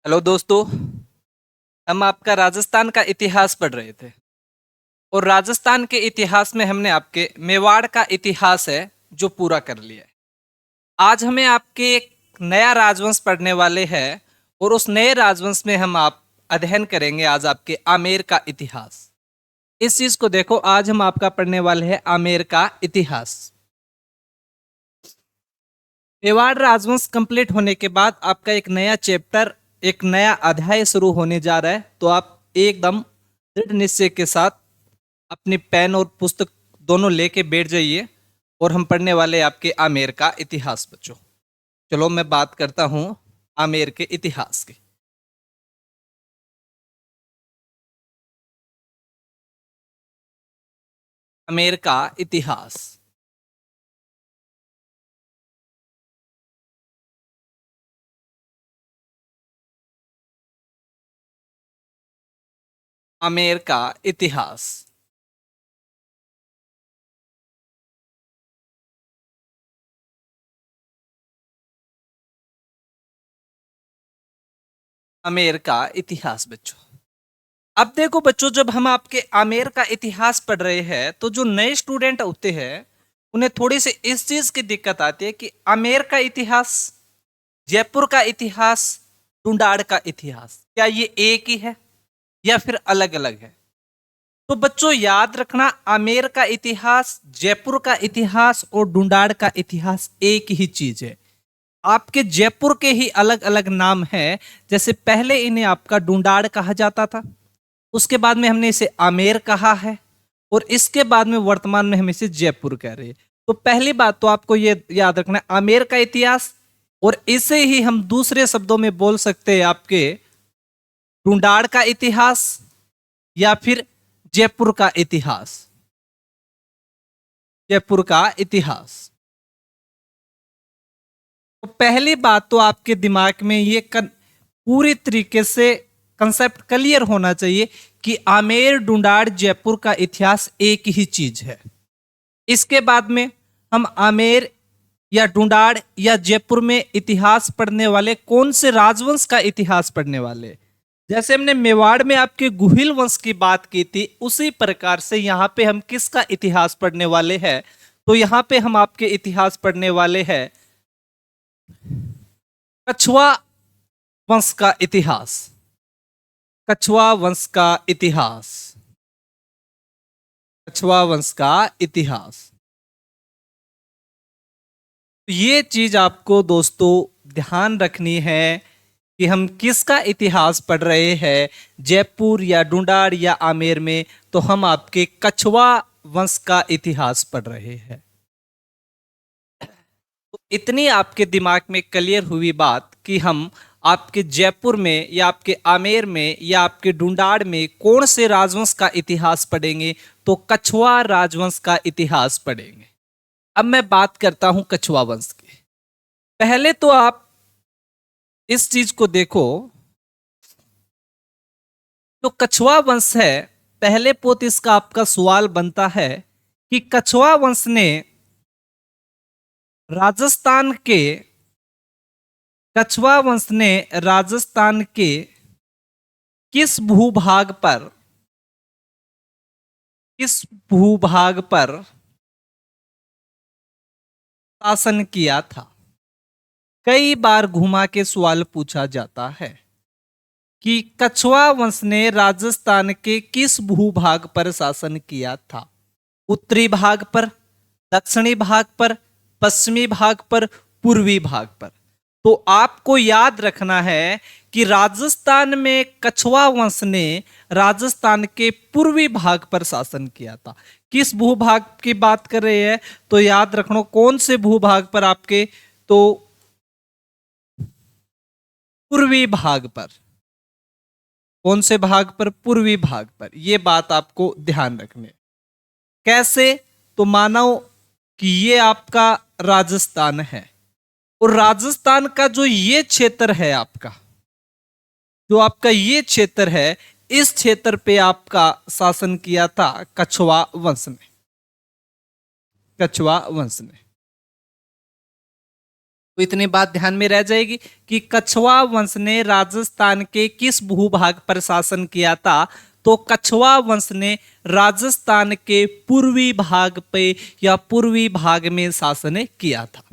Hello दोस्तों। हम आपका राजस्थान का इतिहास पढ़ रहे थे और राजस्थान के इतिहास में हमने आपके मेवाड़ का इतिहास है जो पूरा कर लिया है। आज हमें आपके एक नया राजवंश पढ़ने वाले हैं और उस नए राजवंश में हम आप अध्ययन करेंगे आज आपके आमेर का इतिहास। इस चीज को देखो, आज हम आपका पढ़ने वाले हैं आमेर का इतिहास। मेवाड़ राजवंश कंप्लीट होने के बाद आपका एक नया चैप्टर, एक नया अध्याय शुरू होने जा रहा है। तो आप एकदम दृढ़ निश्चय के साथ अपनी पेन और पुस्तक दोनों लेके बैठ जाइए और हम पढ़ने वाले हैं आपके आमेर का इतिहास बच्चों। चलो मैं बात करता हूँ आमेर के इतिहास की। आमेर का इतिहास। आमेर का इतिहास। आमेर का इतिहास बच्चों। अब देखो बच्चों, जब हम आपके आमेर का इतिहास पढ़ रहे हैं तो जो नए स्टूडेंट होते हैं उन्हें थोड़ी सी इस चीज की दिक्कत आती है कि आमेर का इतिहास, जयपुर का इतिहास, डुंडाड़ का इतिहास क्या ये एक ही है या फिर अलग अलग है। तो बच्चों याद रखना, आमेर का इतिहास, जयपुर का इतिहास और डुंडाड़ का इतिहास एक ही चीज है। आपके जयपुर के ही अलग अलग नाम हैं। जैसे पहले इन्हें आपका डुंडाड़ कहा जाता था, उसके बाद में हमने इसे आमेर कहा है और इसके बाद में वर्तमान में हम इसे जयपुर कह रहे हैं। तो पहली बात तो आपको ये याद रखना है, आमेर का इतिहास, और इसे ही हम दूसरे शब्दों में बोल सकते हैं आपके डुंडाड़ का इतिहास या फिर जयपुर का इतिहास। जयपुर का इतिहास। तो पहली बात तो आपके दिमाग में ये पूरी तरीके से कंसेप्ट क्लियर होना चाहिए कि आमेर, डुंडाड़, जयपुर का इतिहास एक ही चीज है। इसके बाद में हम आमेर या डुंडाड़ या जयपुर में इतिहास पढ़ने वाले कौन से राजवंश का इतिहास पढ़ने वाले। जैसे हमने मेवाड़ में आपके गुहिल वंश की बात की थी, उसी प्रकार से यहाँ पे हम किसका इतिहास पढ़ने वाले हैं। तो यहाँ पे हम आपके इतिहास पढ़ने वाले हैं कछुआ वंश का इतिहास। कछुआ वंश का इतिहास। कछुआ वंश का इतिहास। तो ये चीज आपको दोस्तों ध्यान रखनी है कि हम किसका इतिहास पढ़ रहे हैं, जयपुर या डुंडाड़ या आमेर में। तो हम आपके कछुआ वंश का इतिहास पढ़ रहे हैं। तो इतनी आपके दिमाग में क्लियर हुई बात कि हम आपके जयपुर में या आपके आमेर में या आपके डुंडाड़ में कौन से राजवंश का इतिहास पढ़ेंगे। तो कछुआ राजवंश का इतिहास पढ़ेंगे। अब मैं बात करता हूं कछुआ वंश की। पहले तो आप इस चीज को देखो, जो कछुआ वंश है, पहले पोत इसका आपका सवाल बनता है कि कछुआ वंश ने राजस्थान के कछुआ वंश ने राजस्थान के किस भूभाग पर, किस भूभाग पर शासन किया था। कई बार घुमा के सवाल पूछा जाता है कि कछुआ वंश ने राजस्थान के किस भूभाग पर शासन किया था। उत्तरी भाग पर, दक्षिणी भाग पर, पश्चिमी भाग पर, पूर्वी भाग पर। तो आपको याद रखना है कि राजस्थान में कछुआ वंश ने राजस्थान के पूर्वी भाग पर शासन किया था। किस भूभाग की बात कर रहे हैं तो याद रखना, कौन से भूभाग पर आपके, तो पूर्वी भाग पर। कौन से भाग पर? पूर्वी भाग पर। यह बात आपको ध्यान रखनी है। कैसे? तो मानो कि ये आपका राजस्थान है और राजस्थान का जो ये क्षेत्र है आपका, जो आपका ये क्षेत्र है, इस क्षेत्र पे आपका शासन किया था कछुआ वंश ने। कछुआ वंश ने। तो इतनी बात ध्यान में रह जाएगी कि कछवा वंश ने राजस्थान के किस भूभाग पर शासन किया था। तो कछवा वंश ने राजस्थान के पूर्वी भाग पे या पूर्वी भाग में शासन किया था।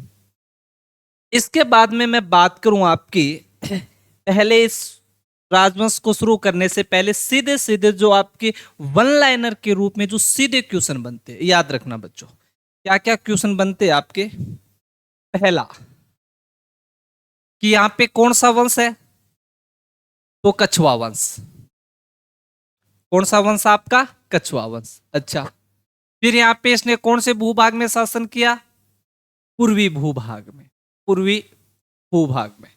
इसके बाद में मैं बात करूं आपकी पहले इस राजवंश को शुरू करने से पहले सीधे सीधे जो आपके वन लाइनर के रूप में जो सीधे क्वेश्चन बनते हैं, याद रखना बच्चों, क्या क्या क्वेश्चन बनते हैं आपके। पहला कि यहां पे कौन सा वंश है, तो कछवा वंश। कौन सा वंश आपका, कछवा वंश। अच्छा, फिर यहां पे इसने कौन से भूभाग में शासन किया, पूर्वी भूभाग में, पूर्वी भूभाग में,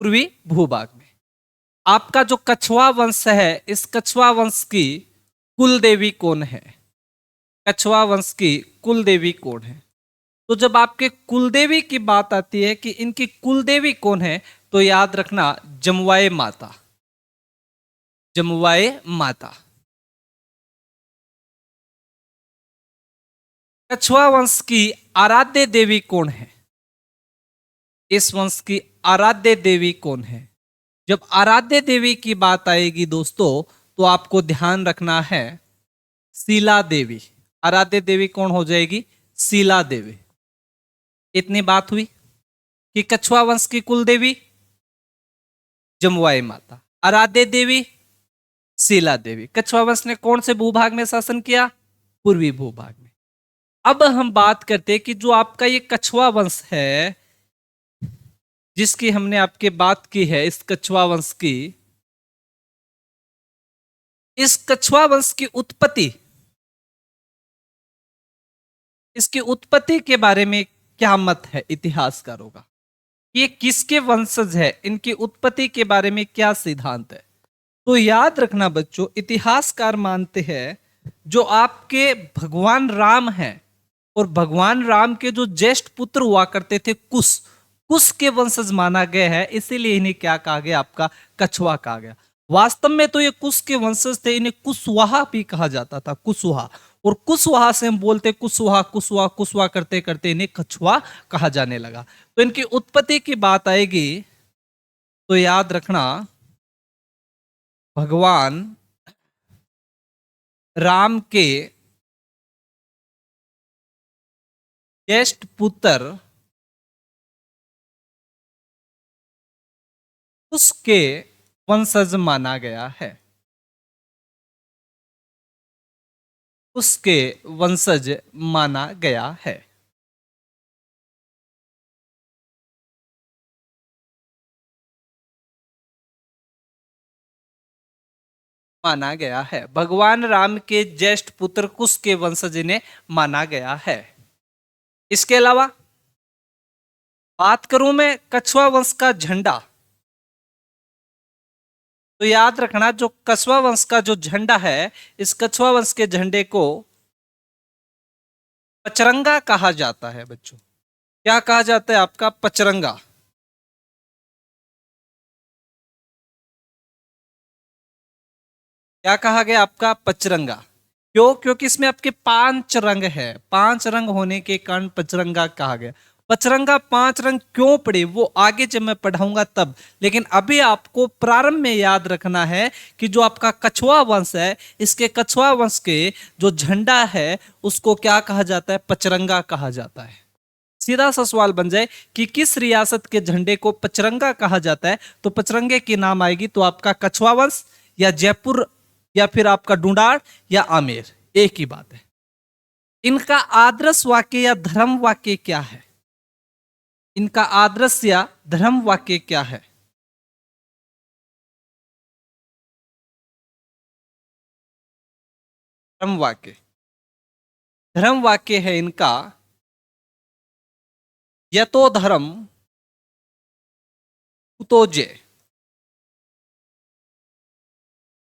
पूर्वी भूभाग में। आपका जो कछवा वंश है, इस कछवा वंश की कुल देवी कौन है, कछवा वंश की कुल देवी कौन है। तो जब आपके कुलदेवी की बात आती है कि इनकी कुलदेवी कौन है, तो याद रखना जमुआए माता, जमुआए माता। कछवा वंश की आराध्य देवी कौन है, इस वंश की आराध्य देवी कौन है। जब आराध्य देवी की बात आएगी दोस्तों, तो आपको ध्यान रखना है शीला देवी। आराध्य देवी कौन हो जाएगी, शीला देवी। इतनी बात हुई कि कछवा वंश की कुल देवी जमुआई माता, आराध्य देवी शीला देवी। कछवा वंश ने कौन से भूभाग में शासन किया, पूर्वी भूभाग में। अब हम बात करते हैं कि जो आपका ये कछवा वंश है, जिसकी हमने आपके बात की है, इस कछवा वंश की, इस कछवा वंश की उत्पत्ति, इसकी उत्पत्ति के बारे में क्या मत है इतिहासकारों का, ये किसके वंशज है, इनकी उत्पत्ति के बारे में क्या सिद्धांत है। तो याद रखना बच्चों, इतिहासकार मानते हैं जो आपके भगवान राम हैं, और भगवान राम के जो ज्येष्ठ पुत्र हुआ करते थे कुश, कुश के वंशज माना गया है, इसीलिए इन्हें क्या कहा गया, आपका कछवा कहा गया। वास्तव में तो ये कुश के वंशज थे, इन्हें कुशवाहा भी कहा जाता था, कुशवाहा। और कुशवाहा से हम बोलते कुशवाहा कुशवाहा कुशवाहा करते करते इन्हें कछवा कहा जाने लगा। तो इनकी उत्पत्ति की बात आएगी तो याद रखना भगवान राम के ज्येष्ठ पुत्र उसके वंशज माना गया है, उसके वंशज माना गया है। माना गया है, भगवान राम के ज्येष्ठ पुत्र कुश के वंशज ने माना गया है। इसके अलावा बात करूं मैं कछवा वंश का झंडा, तो याद रखना जो कछवा वंश का जो झंडा है, इस कछवा वंश के झंडे को पचरंगा कहा जाता है बच्चों। क्या कहा जाता है आपका, पचरंगा। क्या कहा गया आपका, पचरंगा। क्यों, क्योंकि इसमें आपके 5 रंग है, 5 रंग होने के कारण पचरंगा कहा गया। पचरंगा 5 रंग क्यों पड़े वो आगे जब मैं पढ़ाऊंगा तब, लेकिन अभी आपको प्रारंभ में याद रखना है कि जो आपका कछवा वंश है, इसके कछवा वंश के जो झंडा है उसको क्या कहा जाता है, पचरंगा कहा जाता है। सीधा सा सवाल बन जाए कि किस रियासत के झंडे को पचरंगा कहा जाता है, तो पचरंगे की नाम आएगी तो आपका कछवा वंश या जयपुर या फिर आपका डूंडार या आमेर, एक ही बात है। इनका आदर्श वाक्य या धर्म वाक्य क्या है, इनका आदर्श या धर्म वाक्य क्या है। धर्म वाक्य, धर्म वाक्य है इनका यतो धर्म कुतो जय।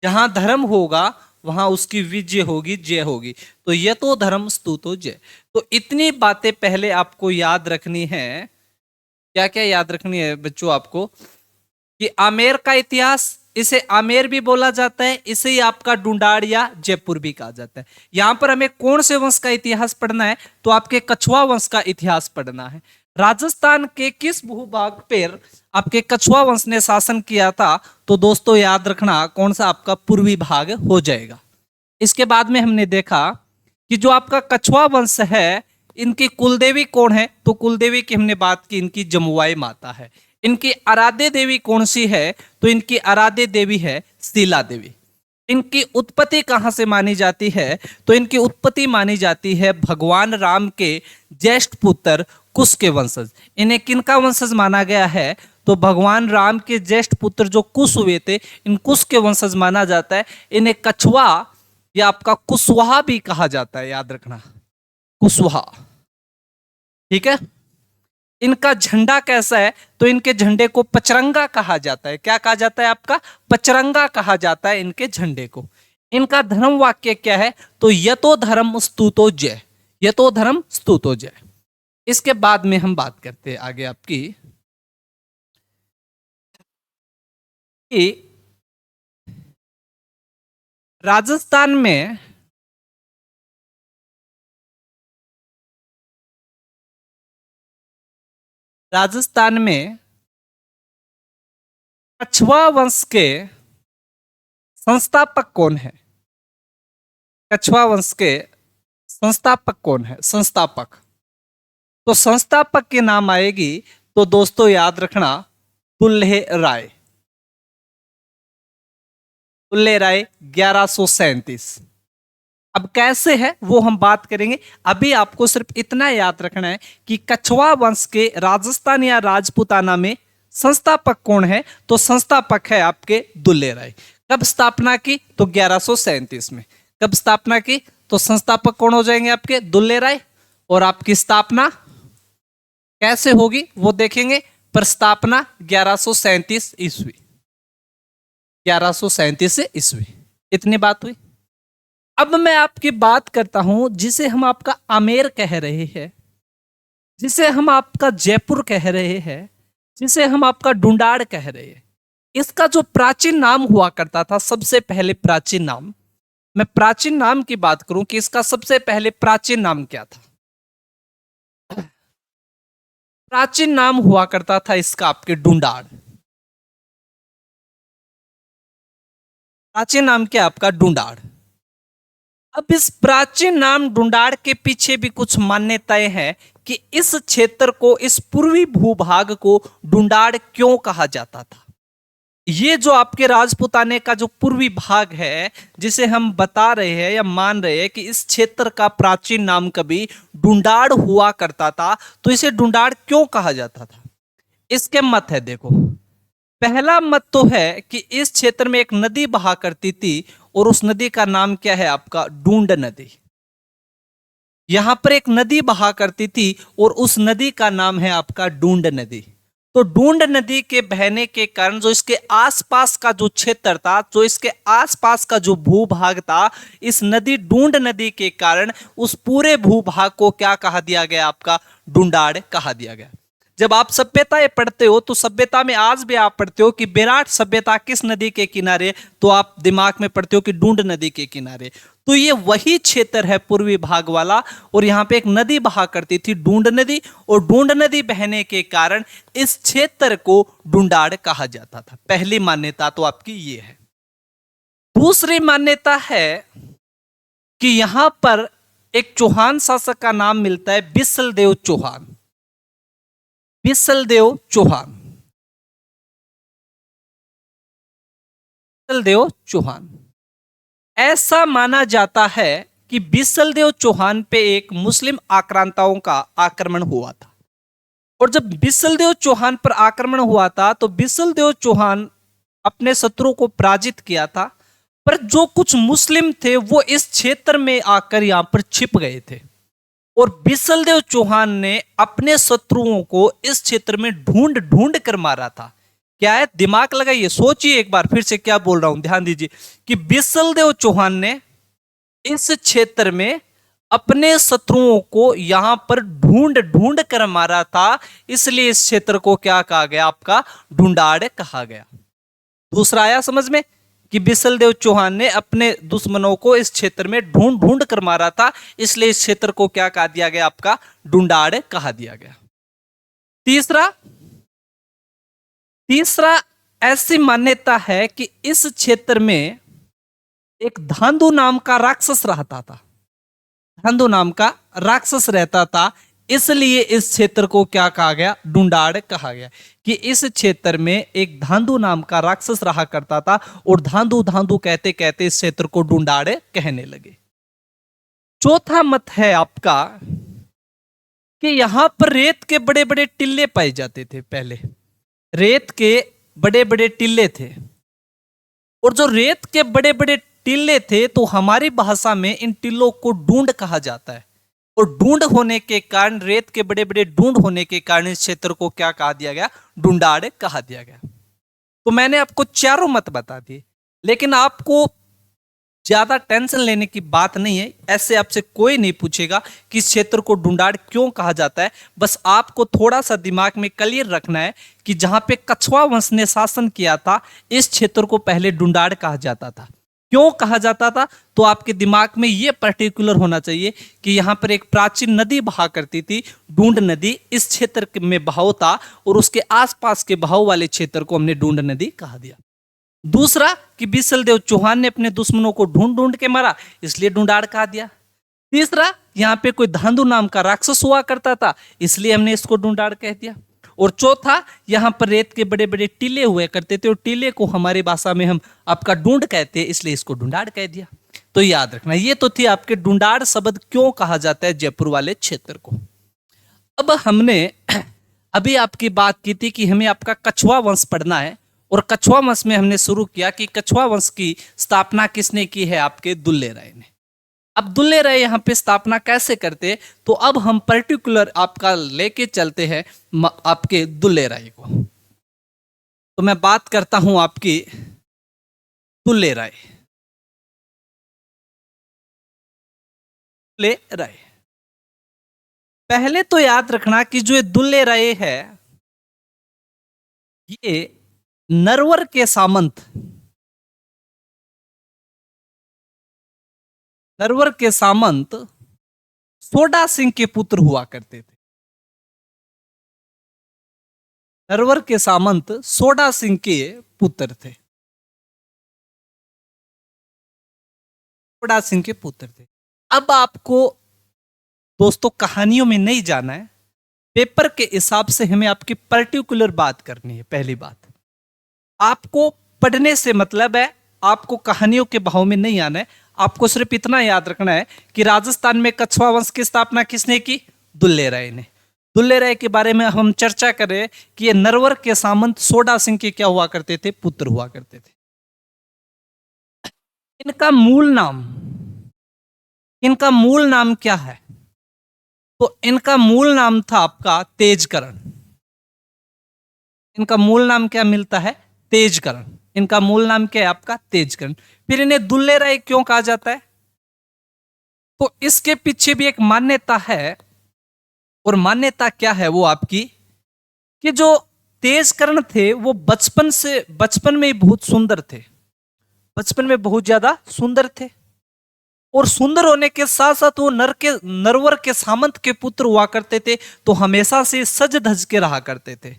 जहां धर्म होगा वहां उसकी विजय होगी, जय होगी। तो ये तो धर्म स्तुतो जय। तो इतनी बातें पहले आपको याद रखनी है। क्या क्या याद रखनी है बच्चों आपको, कि आमेर का इतिहास इसे आमेर भी बोला जाता है, इसे ही आपका डुंडाड़ या जयपुर भी कहा जाता है। यहां पर हमें कौन से वंश का इतिहास पढ़ना है, तो आपके कछुआ वंश का इतिहास पढ़ना है। राजस्थान के किस भूभाग पर आपके कछुआ वंश ने शासन किया था, तो दोस्तों याद रखना कौन सा आपका पूर्वी भाग हो जाएगा। इसके बाद में हमने देखा कि जो आपका कछुआ वंश है, इनकी कुलदेवी कौन है, तो कुलदेवी की हमने बात की, इनकी जमुआई माता है। इनकी आराध्य देवी कौन सी है, तो इनकी आराध्य देवी है शीला देवी। इनकी उत्पत्ति कहां से मानी जाती है, तो इनकी उत्पत्ति मानी जाती है भगवान राम के ज्येष्ठ पुत्र कुश के वंशज। इन्हें किनका वंशज माना गया है, तो भगवान राम के ज्येष्ठ पुत्र जो कुश हुए थे, इन कुश के वंशज माना जाता है। इन्हें कछुआ या आपका कुशवाहा भी कहा जाता है, याद रखना, कुशवाहा। ठीक है। इनका झंडा कैसा है, तो इनके झंडे को पचरंगा कहा जाता है। क्या कहा जाता है, आपका पचरंगा कहा जाता है इनके झंडे को। इनका धर्म वाक्य क्या है, तो यतो धर्म स्तुतो जय, यतो धर्म स्तुतो जय। इसके बाद में हम बात करते हैं आगे आपकी कि राजस्थान में कछुआ वंश के संस्थापक कौन है, कछुआ वंश के संस्थापक कौन है, संस्थापक, तो संस्थापक के नाम आएगी, तो दोस्तों याद रखना दुल्हे राय, दुल्हे राय 1137। अब कैसे है वो हम बात करेंगे, अभी आपको सिर्फ इतना याद रखना है कि कछुआ वंश के राजस्थान या राजपूताना में संस्थापक कौन है, तो संस्थापक है आपके दुल्हे राय। कब स्थापना की, तो 1137 में। कब स्थापना की, तो संस्थापक कौन हो जाएंगे आपके दुल्हे राय। और आपकी स्थापना कैसे होगी वो देखेंगे, पर स्थापना 1137 ईस्वी, 1137 ईस्वी। इतनी बात हुई। अब मैं आपकी बात करता हूं जिसे हम आपका आमेर कह रहे हैं, जिसे हम आपका जयपुर कह रहे हैं, जिसे हम आपका डुंडाड़ कह रहे हैं। इसका जो प्राचीन नाम हुआ करता था, सबसे पहले प्राचीन नाम, मैं प्राचीन नाम की बात करूं कि इसका सबसे पहले प्राचीन नाम क्या था। प्राचीन नाम हुआ करता था इसका आपके डुंडाड़। प्राचीन नाम क्या आपका डुंडाड़। अब इस प्राचीन नाम डुंडाड़ के पीछे भी कुछ मान्यताएं हैं कि इस क्षेत्र को, इस पूर्वी भूभाग को डुंडाड़ क्यों कहा जाता था। ये जो आपके राजपूताने का जो पूर्वी भाग है, जिसे हम बता रहे हैं या मान रहे हैं कि इस क्षेत्र का प्राचीन नाम कभी डुंडाड़ हुआ करता था, तो इसे डुंडाड़ क्यों कहा जाता था। इसके मत है, देखो, पहला मत तो है कि इस क्षेत्र में एक नदी बहा करती थी और उस नदी का नाम क्या है आपका डूंड नदी। यहां पर एक नदी बहा करती थी और उस नदी का नाम है आपका डूंड नदी। तो डूंड नदी के बहने के कारण जो इसके आसपास का जो क्षेत्र था, जो इसके आसपास का जो भूभाग था, इस नदी डूंड नदी के कारण उस पूरे भूभाग को क्या कहा दिया गया, आपका डुंडाड़ कहा दिया गया। जब आप सभ्यताएं पढ़ते हो तो सभ्यता में आज भी आप पढ़ते हो कि विराट सभ्यता किस नदी के किनारे, तो आप दिमाग में पढ़ते हो कि डूंड नदी के किनारे। तो ये वही क्षेत्र है पूर्वी भाग वाला, और यहाँ पे एक नदी बहा करती थी डूंड नदी, और डूंड नदी बहने के कारण इस क्षेत्र को डुंडाड़ कहा जाता था। पहली मान्यता तो आपकी ये है। दूसरी मान्यता है कि यहां पर एक चौहान शासक का नाम मिलता है बिसलदेव चौहान, बिसलदेव चौहान, बिसलदेव चौहान। ऐसा माना जाता है कि बिसलदेव चौहान पे एक मुस्लिम आक्रांताओं का आक्रमण हुआ था, और जब बिसलदेव चौहान पर आक्रमण हुआ था तो बिसलदेव चौहान अपने शत्रु को पराजित किया था, पर जो कुछ मुस्लिम थे वो इस क्षेत्र में आकर यहां पर छिप गए थे, और बिसलदेव चौहान ने अपने शत्रुओं को इस क्षेत्र में ढूंढ ढूंढ कर मारा था। क्या है, दिमाग लगाइए, सोचिए एक बार फिर से क्या बोल रहा हूं, ध्यान दीजिए कि बिसलदेव चौहान ने इस क्षेत्र में अपने शत्रुओं को यहां पर ढूंढ ढूंढ कर मारा था, इसलिए इस क्षेत्र को क्या कहा गया, आपका डुंडाड़ कहा गया। दूसरा आया समझ में कि बिसलदेव चौहान ने अपने दुश्मनों को इस क्षेत्र में ढूंढ ढूंढ कर मारा था, इसलिए इस क्षेत्र को क्या कहा दिया गया, आपका डुंडाड़ कहा दिया गया। तीसरा तीसरा ऐसी मान्यता है कि इस क्षेत्र में एक धांधु नाम का राक्षस रहता था, धांधु नाम का राक्षस रहता था, इसलिए इस क्षेत्र को क्या कहा गया, डुंडाड़ कहा गया, कि इस क्षेत्र में एक धांधु नाम का राक्षस रहा करता था और धांधु धांधु कहते कहते इस क्षेत्र को डुंडाड़ कहने लगे। चौथा मत है आपका कि यहां पर रेत के बड़े बड़े टिल्ले पाए जाते थे, पहले रेत के बड़े बड़े टिल्ले थे, और जो रेत के बड़े बड़े टिल्ले थे तो हमारी भाषा में इन टिल्लों को ढूंढ कहा जाता है, और ढूंढ होने के कारण, रेत के बड़े बड़े ढूंढ होने के कारण इस क्षेत्र को क्या कहा दिया गया, डुंडाड़ कहा दिया गया। तो मैंने आपको चारों मत बता दिए, लेकिन आपको ज्यादा टेंशन लेने की बात नहीं है, ऐसे आपसे कोई नहीं पूछेगा कि इस क्षेत्र को डुंडाड़ क्यों कहा जाता है। बस आपको थोड़ा सा दिमाग में क्लियर रखना है कि जहां पे कछवा वंश ने शासन किया था, इस क्षेत्र को पहले डुंडाड़ कहा जाता था। क्यों कहा जाता था, तो आपके दिमाग में यह पर्टिकुलर होना चाहिए कि यहां पर एक प्राचीन नदी बहा करती थी, ढूंढ नदी, इस क्षेत्र में बहाव था और उसके आसपास के बहाव वाले क्षेत्र को हमने ढूंढ नदी कहा दिया। दूसरा कि बिसलदेव चौहान ने अपने दुश्मनों को ढूंढ ढूंढ के मारा, इसलिए डुंडाड़ कहा दिया। तीसरा, यहाँ पे कोई धांधु नाम का राक्षस हुआ करता था, इसलिए हमने इसको डुंडाड़ कह दिया। और चौथा, यहाँ पर रेत के बड़े बड़े टीले हुए करते थे और टीले को हमारी भाषा में हम आपका ढूंढ कहते हैं, इसलिए इसको डुंडाड़ कह दिया। तो याद रखना, ये तो थी आपके डुंडाड़ शब्द क्यों कहा जाता है जयपुर वाले क्षेत्र को। अब हमने अभी आपकी बात की थी कि हमें आपका कछवा वंश पढ़ना है, और कछवा वंश में हमने शुरू किया कि कछवा वंश की स्थापना किसने की है, आपके दुल्ले राय ने। अब दुल्ले राय यहाँ पे स्थापना कैसे करते, तो अब हम पर्टिकुलर आपका लेके चलते हैं आपके दुल्ले राय को। तो मैं बात करता हूं आपकी दुल्ले राय। दुल्ले राय, पहले तो याद रखना कि जो दुल्ले राय है, ये नरवर के सामंत, नरवर के सामंत सोडा सिंह के पुत्र हुआ करते थे। नरवर के सामंत सोडा सिंह के पुत्र थे, सोडा सिंह के पुत्र थे। अब आपको दोस्तों कहानियों में नहीं जाना है, पेपर के हिसाब से हमें आपकी पर्टिकुलर बात करनी है। पहली बात, आपको पढ़ने से मतलब है, आपको कहानियों के भाव में नहीं आना है। आपको सिर्फ इतना याद रखना है कि राजस्थान में कछवा वंश की स्थापना किसने की, दुल्ले राय ने। दुल्ले राय के बारे में हम चर्चा करें कि ये नरवर के सामंत सोडा सिंह के क्या हुआ करते थे, पुत्र हुआ करते थे। इनका मूल नाम क्या है, तो इनका मूल नाम था आपका तेजकरण। इनका मूल नाम क्या मिलता है, तेजकरण। इनका मूल नाम क्या है, आपका तेजकरण। फिर इन्हें दुल्ले राय क्यों कहा जाता है, तो इसके पीछे भी एक मान्यता है, और मान्यता क्या है वो आपकी, कि जो तेजकरण थे वो बचपन में ही बहुत सुंदर थे, बचपन में बहुत ज्यादा सुंदर थे, और सुंदर होने के साथ साथ वो नरवर के सामंत के पुत्र हुआ करते थे, तो हमेशा से सज धज के रहा करते थे,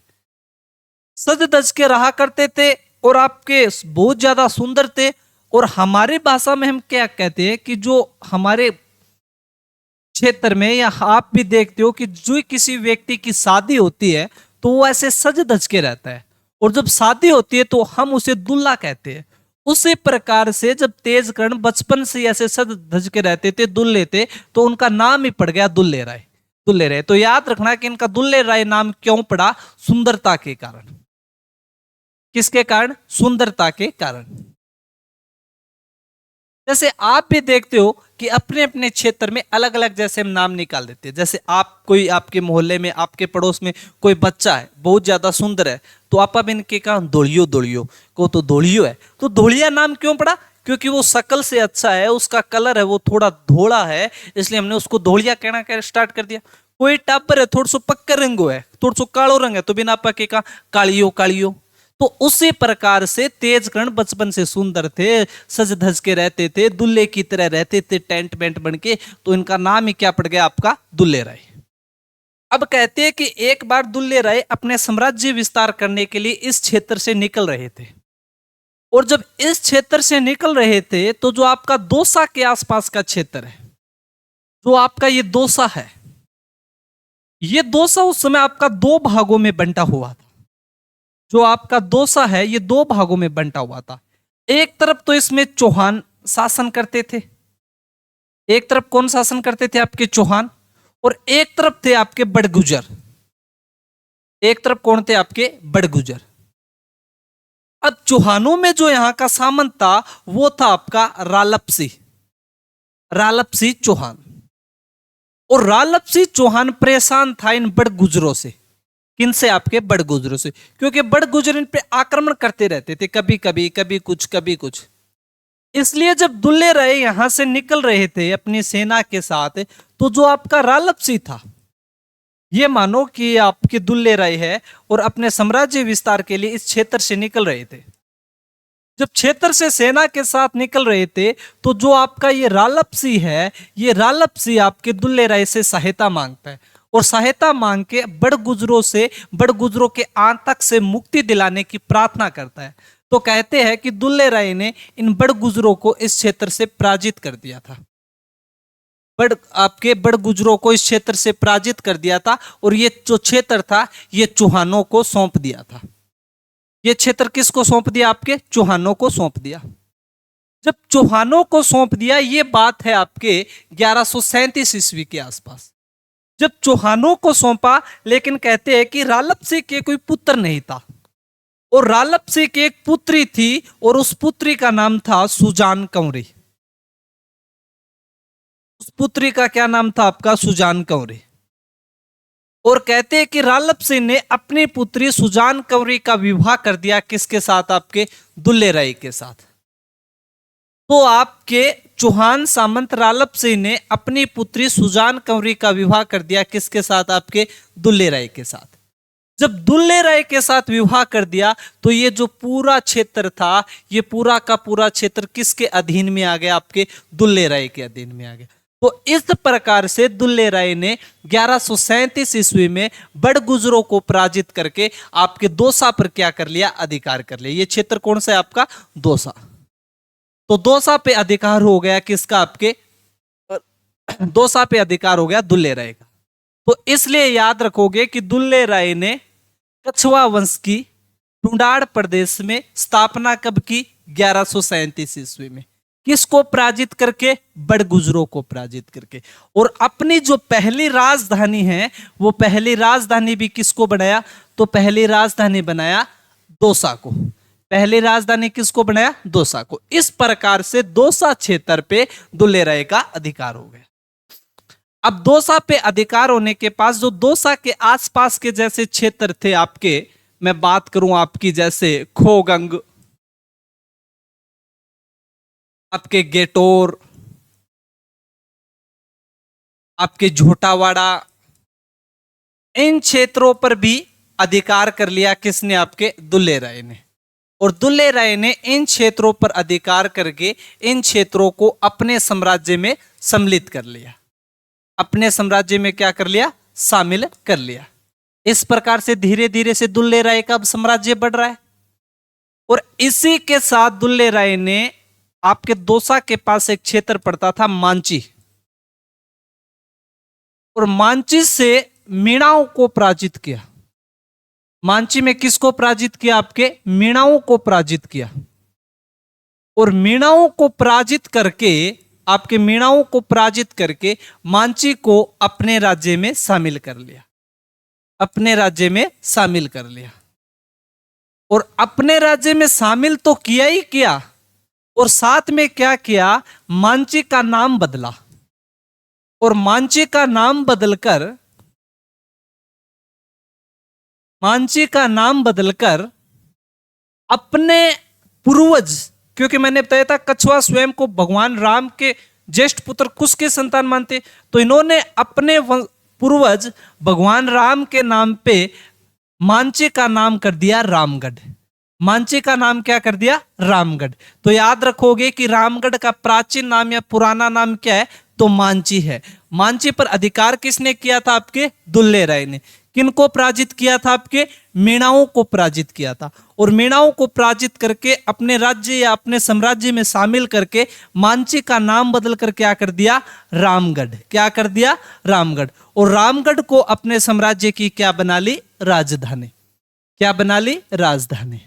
सज धज के रहा करते थे, और आपके बहुत ज्यादा सुंदर थे। और हमारी भाषा में हम क्या कहते हैं कि जो हमारे क्षेत्र में, या आप भी देखते हो कि जो किसी व्यक्ति की शादी होती है तो वो ऐसे सज धज के रहता है, और जब शादी होती है तो हम उसे दुल्हा कहते हैं। उसी प्रकार से जब तेजकरण बचपन से ऐसे सज धज के रहते थे, दुल्हे थे, तो उनका नाम ही पड़ गया दुल्ले राय। दुल्ले राय, तो याद रखना कि इनका दुल्ले राय नाम क्यों पड़ा, सुंदरता के कारण। किसके कारण, सुंदरता के कारण। जैसे आप भी देखते हो कि अपने अपने क्षेत्र में अलग अलग जैसे हम नाम निकाल देते हैं। जैसे आप, कोई आपके मोहल्ले में, आपके पड़ोस में कोई बच्चा है बहुत ज्यादा सुंदर है, तो आप अब इनके कहा धोलियो को, तो धोलियो है, तो धोलिया नाम क्यों पड़ा, क्योंकि वो शकल से अच्छा है, उसका कलर है वो थोड़ा धोला है, इसलिए हमने उसको धोलिया कहना स्टार्ट कर दिया। कोई टापर है, थोड़ा सो पक्का रंग है, थोड़ा सो कालो रंग है, तो बिना पक्के का कालियो। तो उसी प्रकार से तेजकर्ण बचपन से सुंदर थे, सज धज के रहते थे, दुल्हे की तरह रहते थे टेंट वेंट बन के, तो इनका नाम ही क्या पड़ गया आपका, दुल्हे राय। अब कहते हैं कि एक बार दुल्हे राय अपने साम्राज्य विस्तार करने के लिए इस क्षेत्र से निकल रहे थे, और जब इस क्षेत्र से निकल रहे थे तो जो आपका दौसा के आसपास का क्षेत्र है, जो आपका ये दौसा है, ये दौसा उस समय आपका दो भागों में बंटा हुआ था। जो आपका दौसा है ये दो भागों में बंटा हुआ था। एक तरफ तो इसमें चौहान शासन करते थे, एक तरफ कौन शासन करते थे, आपके चौहान, और एक तरफ थे आपके बड़गुजर। एक तरफ कौन थे, आपके बड़गुजर। अब चौहानों में जो यहां का सामंत था वो था आपका रालपसी, रालपसी चौहान। और रालपसी चौहान परेशान था इन बड़गुजरों से। किनसे, आपके बड़गुजरों से, क्योंकि बड़गुजर इन पे आक्रमण करते रहते थे, कभी कभी कभी कुछ कभी कुछ। इसलिए जब दुल्हे राय यहां से निकल रहे थे अपनी सेना के साथ, तो जो आपका रालपसी था, ये मानो कि आपके दुल्हे राय है और अपने साम्राज्य विस्तार के लिए इस क्षेत्र से निकल रहे थे। जब क्षेत्र से सेना के साथ निकल रहे थे तो जो आपका ये रालपसी है, ये रालपसी आपके दुल्हे राय से सहायता मांगता है, और सहायता मांग के बड़गुजरों से, बड़गुजरों के आतंक से मुक्ति दिलाने की प्रार्थना करता है। तो कहते हैं कि दुल्हे राय ने इन बड़गुजरों को इस क्षेत्र से पराजित कर दिया था, आपके बड़गुजरों को इस क्षेत्र से पराजित कर दिया था, और ये जो क्षेत्र था ये चौहानों को सौंप दिया था। ये क्षेत्र किसको सौंप दिया, आपके चौहानों को सौंप दिया। जब चौहानों को सौंप दिया, ये बात है आपके 1137 ईस्वी के आसपास। जब चौहानों को सौंपा, लेकिन कहते हैं कि रालपसी के कोई पुत्र नहीं था, और रालपसी की एक पुत्री थी, और उस पुत्री का नाम था सुजान कंवरी। उस पुत्री का क्या नाम था आपका, सुजान कंवरी। और कहते हैं कि रालपसी ने अपनी पुत्री सुजान कंवरी का विवाह कर दिया, किसके साथ, आपके दुल्हे राय के साथ। तो आपके चौहान सामंत रालपसी ने अपनी पुत्री सुजान कंवरी का विवाह कर दिया, किसके साथ, आपके दुल्हे राय के साथ। जब दुल्हे राय के साथ विवाह कर दिया तो ये जो पूरा क्षेत्र था, ये पूरा का पूरा क्षेत्र किसके अधीन में आ गया, आपके दुल्हे राय के अधीन में आ गया। तो इस प्रकार से दुल्हे राय ने 1137 ईस्वी में बड़गुजरों को पराजित करके आपके दौसा पर क्या कर लिया, अधिकार कर लिया। ये क्षेत्र कौन सा है, आपका दौसा। तो दौसा पे अधिकार हो गया किसका, आपके दौसा पे अधिकार हो गया दुल्हे राय का। तो इसलिए याद रखोगे कि दुल्हे राय ने कछवा वंश की टुंडाड़ प्रदेश में स्थापना कब की, 1137 ईस्वी में। किसको पराजित करके, बड़गुजरों को पराजित करके। और अपनी जो पहली राजधानी है, वो पहली राजधानी भी किसको बनाया, तो पहली राजधानी बनाया दौसा को। पहली राजधानी किसको बनाया, दौसा को। इस प्रकार से दौसा क्षेत्र पे दुल्हे राय का अधिकार हो गया। अब दौसा पे अधिकार होने के पास जो दौसा के आसपास के जैसे क्षेत्र थे आपके, मैं बात करूं आपकी जैसे खोगंग, आपके गेटोर, आपके झोटावाड़ा, इन क्षेत्रों पर भी अधिकार कर लिया किसने, आपके दुल्हे राय ने। और दुल्हे राय ने इन क्षेत्रों पर अधिकार करके इन क्षेत्रों को अपने साम्राज्य में सम्मिलित कर लिया, अपने साम्राज्य में क्या कर लिया, शामिल कर लिया। इस प्रकार से धीरे धीरे से दुल्हे राय का अब साम्राज्य बढ़ रहा है। और इसी के साथ दुल्हे राय ने आपके दौसा के पास एक क्षेत्र पड़ता था मांची, और मांची से मीणाओं को पराजित किया। मांची में किसको पराजित किया, आपके मीणाओं को पराजित किया। और मीणाओं को पराजित करके, आपके मीणाओं को पराजित करके मांची को अपने राज्य में शामिल कर लिया, अपने राज्य में शामिल कर लिया। और अपने राज्य में शामिल तो किया ही किया, और साथ में क्या किया, मांची का नाम बदला। और मांची का नाम बदलकर, मांची का नाम बदलकर अपने पूर्वज, क्योंकि मैंने बताया था कछवा स्वयं को भगवान राम के ज्येष्ठ पुत्र कुश के संतान मानते, तो इन्होंने अपने पूर्वज भगवान राम के नाम पे मांची का नाम कर दिया रामगढ़। मांची का नाम क्या कर दिया? रामगढ़। तो याद रखोगे कि रामगढ़ का प्राचीन नाम या पुराना नाम क्या है? तो मांची है। मांची पर अधिकार किसने किया था? आपके दुल्ले राय ने। किनको पराजित किया था? आपके मीणाओं को पराजित किया था। और मीणाओं को पराजित करके अपने राज्य या अपने साम्राज्य में शामिल करके मांची का नाम बदल कर क्या कर दिया? रामगढ़। क्या कर दिया? रामगढ़। और रामगढ़ को अपने साम्राज्य की क्या बना ली? राजधानी। क्या बना ली? राजधानी।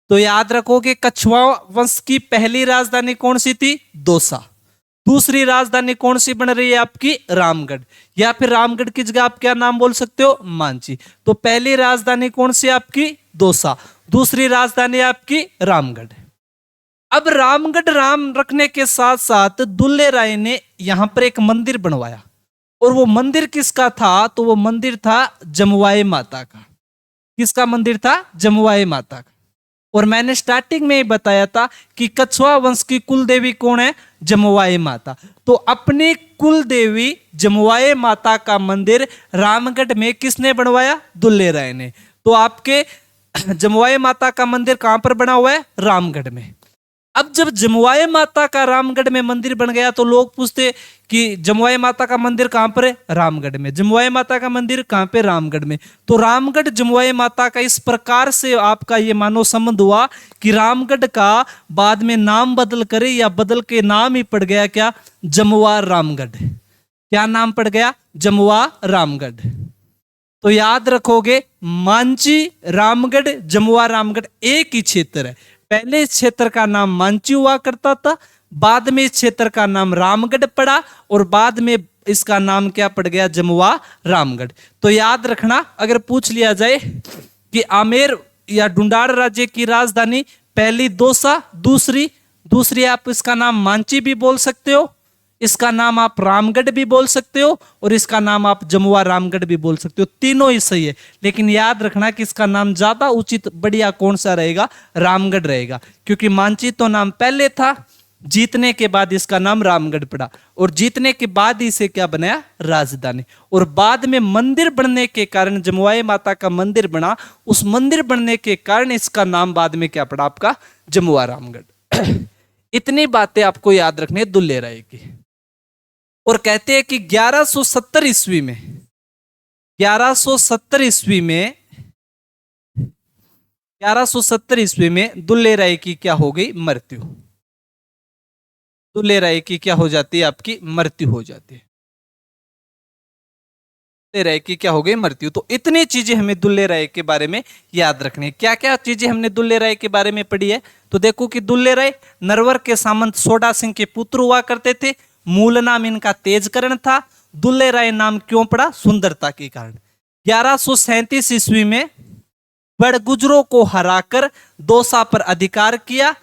तो याद रखो कि कछवा वंश की पहली राजधानी कौन सी थी? दौसा। दूसरी राजधानी कौन सी बन रही है? आपकी रामगढ़। या फिर रामगढ़ की जगह आप क्या नाम बोल सकते हो? मांची। तो पहली राजधानी कौन सी है आपकी? दौसा। दूसरी राजधानी आपकी रामगढ़। अब रामगढ़ राम रखने के साथ साथ दुल्ले राय ने यहां पर एक मंदिर बनवाया। और वो मंदिर किसका था? तो वो मंदिर था जमुआई माता का। किसका मंदिर था? जमुआई माता का। और मैंने स्टार्टिंग में ही बताया था कि कछवा वंश की कुल देवी कौन है? जमुआई माता। तो अपनी कुल देवी जमुआई माता का मंदिर रामगढ़ में किसने बनवाया? दुल्ले राय ने। तो आपके जमुआई माता का मंदिर कहां पर बना हुआ है? रामगढ़ में। अब जब जमुआई माता का रामगढ़ में मंदिर बन गया तो लोग पूछते कि जमुआई माता का मंदिर कहां पर है? रामगढ़ में। जमुआई माता का मंदिर कहां पे? रामगढ़ में। तो रामगढ़ जमुआई माता का इस प्रकार से आपका ये मानो संबंध हुआ कि रामगढ़ का बाद में नाम बदल करे या बदल के नाम ही पड़ गया क्या? जमुआ रामगढ़। क्या नाम पड़ गया? जमुआ रामगढ़। तो याद रखोगे मांची, रामगढ़, जमुआ रामगढ़ एक ही क्षेत्र है। पहले इस क्षेत्र का नाम मांची हुआ करता था, बाद में इस क्षेत्र का नाम रामगढ़ पड़ा और बाद में इसका नाम क्या पड़ गया? जमुआ रामगढ़। तो याद रखना, अगर पूछ लिया जाए कि आमेर या ढूंढाड़ राज्य की राजधानी पहली दौसा, दूसरी दूसरी आप इसका नाम मांची भी बोल सकते हो, इसका नाम आप रामगढ़ भी बोल सकते हो और इसका नाम आप जमुआ रामगढ़ भी बोल सकते हो। तीनों ही सही है, लेकिन याद रखना कि इसका नाम ज्यादा उचित बढ़िया कौन सा रहेगा? रामगढ़ रहेगा। क्योंकि मांची तो नाम पहले था, जीतने के बाद इसका नाम रामगढ़ पड़ा और जीतने के बाद इसे क्या बनाया? राजधानी। और बाद में मंदिर बनने के कारण जमुआई माता का मंदिर बना, उस मंदिर बनने के कारण इसका नाम बाद में क्या पड़ा? आपका जमुआ रामगढ़। इतनी बातें आपको याद रखनी है दुल्ले राय की। और कहते हैं कि 1170 ईस्वी में 1170 ईस्वी में 1170 ईस्वी में दुल्ले राय की क्या हो गई? मृत्यु। दुल्ले राय की क्या हो जाती है? आपकी मृत्यु हो जाती है। दुल्ले राय की क्या हो गई? मृत्यु। तो इतनी चीजें हमें दुल्ले राय के बारे में याद रखनी है। क्या क्या चीजें हमने दुल्ले राय के बारे में पढ़ी है? तो देखो कि दुल्ले राय नरवर के सामंत सोडा सिंह के पुत्र हुआ करते थे। मूल नाम इनका तेजकरण था। दुल्ले राय नाम क्यों पड़ा? सुंदरता के कारण। 1137 ईस्वी में बड़गुजरों को हराकर दौसा पर अधिकार किया।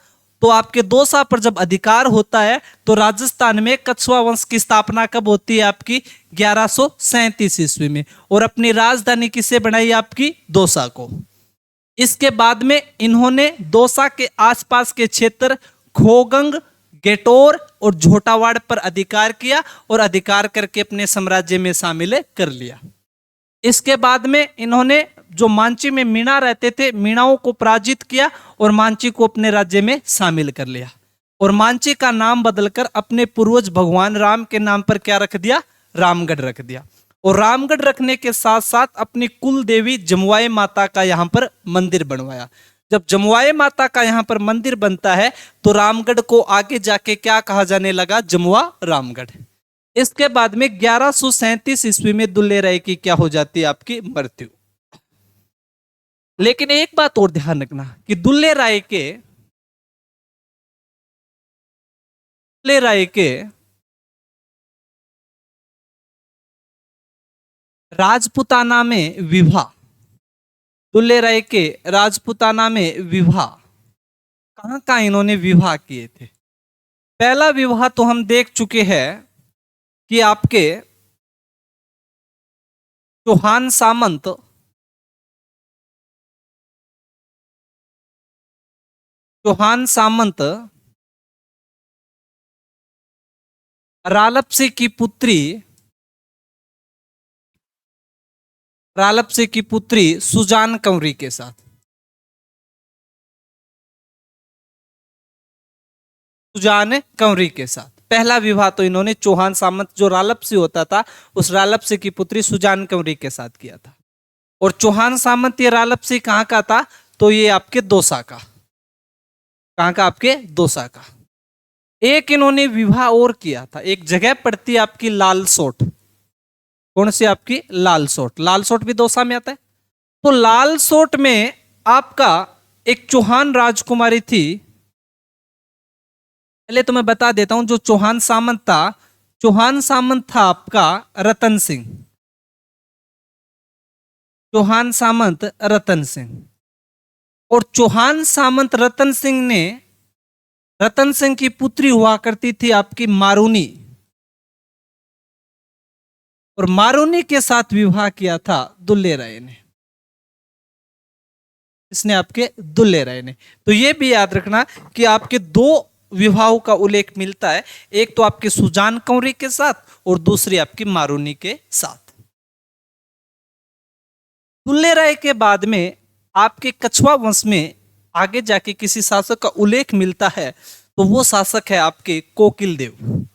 तो आपके दौसा पर जब अधिकार होता है तो राजस्थान में कछवा वंश की स्थापना कब होती है? आपकी 1137 ईस्वी में। और अपनी राजधानी किसे बनाई? आपकी दौसा को। इसके बाद में इन्होंने दौसा के आसपास के क्षेत्र खोगंग, गेटोर और झोटावाड़ पर अधिकार किया और अधिकार करके अपने साम्राज्य में शामिल कर लिया। इसके बाद में इन्होंने जो मांची में मीणा रहते थे, मीणाओं को पराजित किया और मांची को अपने राज्य में शामिल कर लिया। और मांची का नाम बदलकर अपने पूर्वज भगवान राम के नाम पर क्या रख दिया? रामगढ़ रख दिया। और रामगढ़ रखने के साथ साथ अपनी कुल देवी जमुआई माता का यहां पर मंदिर बनवाया। जब जमुआई माता का यहां पर मंदिर बनता है तो रामगढ़ को आगे जाके क्या कहा जाने लगा? जमुआ रामगढ़। इसके बाद में 1137 ईस्वी में दुल्ले राय की क्या हो जाती है? आपकी मृत्यु। लेकिन एक बात और ध्यान रखना कि दुल्ले राय के राजपुताना में विवाह, दुल्ले राय के राजपुताना में विवाह कहां कहां इन्होंने विवाह किए थे? पहला विवाह तो हम देख चुके हैं कि आपके चौहान सामंत चौहान सामंत रालपसे की पुत्री रालपसे की पुत्री सुजान कंवरी के साथ। सुजान कंवरी के साथ। पहला विवाह तो इन्होंने चौहान सामंत जो रालपसी होता था उस रालपसी की पुत्री सुजान कंवरी के साथ किया था। और चौहान सामंत ये रालपसी कहाँ का था? तो ये आपके दौसा का। कहाँ का? आपके दौसा का। एक इन्होंने विवाह और किया था, एक जगह पड़ती है आपकी लालसोट। कौन सी? आपकी लालसोट। लालसोट भी दौसा में आता है। तो लालसोट में आपका एक चौहान राजकुमारी थी। पहले तो मैं बता देता हूं, जो चौहान सामंत था, चौहान सामंत था आपका रतन सिंह। चौहान सामंत रतन सिंह। और चौहान सामंत रतन सिंह ने, रतन सिंह की पुत्री हुआ करती थी आपकी मारूनी। और मारूनी के साथ विवाह किया था दुल्ले राय ने। इसने आपके दुल्ले राय ने। तो यह भी याद रखना कि आपके दो विवाहों का उल्लेख मिलता है, एक तो आपके सुजान कंवरी के साथ और दूसरी आपकी मारूनी के साथ। दुल्ले राय के बाद में आपके कछवा वंश में आगे जाके किसी शासक का उल्लेख मिलता है तो वो शासक है आपके कोकिल देव।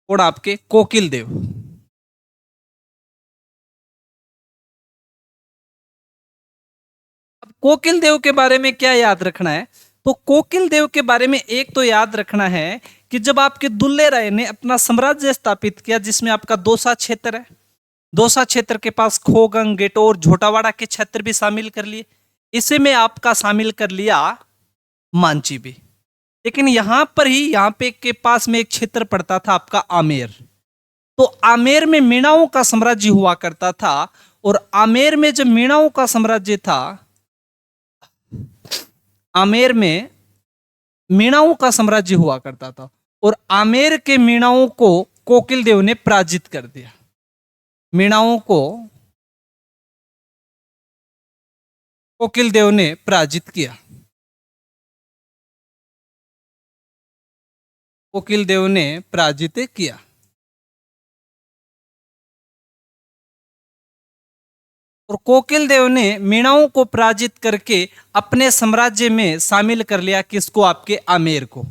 और आपके कोकिल देव। अब कोकिल देव के बारे में क्या याद रखना है? तो कोकिल देव के बारे में एक तो याद रखना है कि जब आपके दुल्ले राय ने अपना साम्राज्य स्थापित किया, जिसमें आपका दौसा क्षेत्र है, दौसा क्षेत्र के पास खोगंग, गेटोर, झोटावाड़ा के क्षेत्र भी शामिल कर लिए, इसी में आपका शामिल कर लिया मांची भी। लेकिन यहां पर ही, यहां पे के पास में एक क्षेत्र पड़ता था आपका आमेर। तो आमेर में मीणाओं का साम्राज्य हुआ करता था। और आमेर में जब मीणाओं का साम्राज्य था, आमेर में मीणाओं का साम्राज्य हुआ करता था और आमेर के मीणाओं को कोकिल देव ने पराजित कर दिया। मीणाओं को कोकिल देव ने पराजित किया। कोकिल देव ने पराजित किया। और कोकिल देव ने मीणाओं को पराजित करके अपने साम्राज्य में शामिल कर लिया। किसको? आपके आमेर को।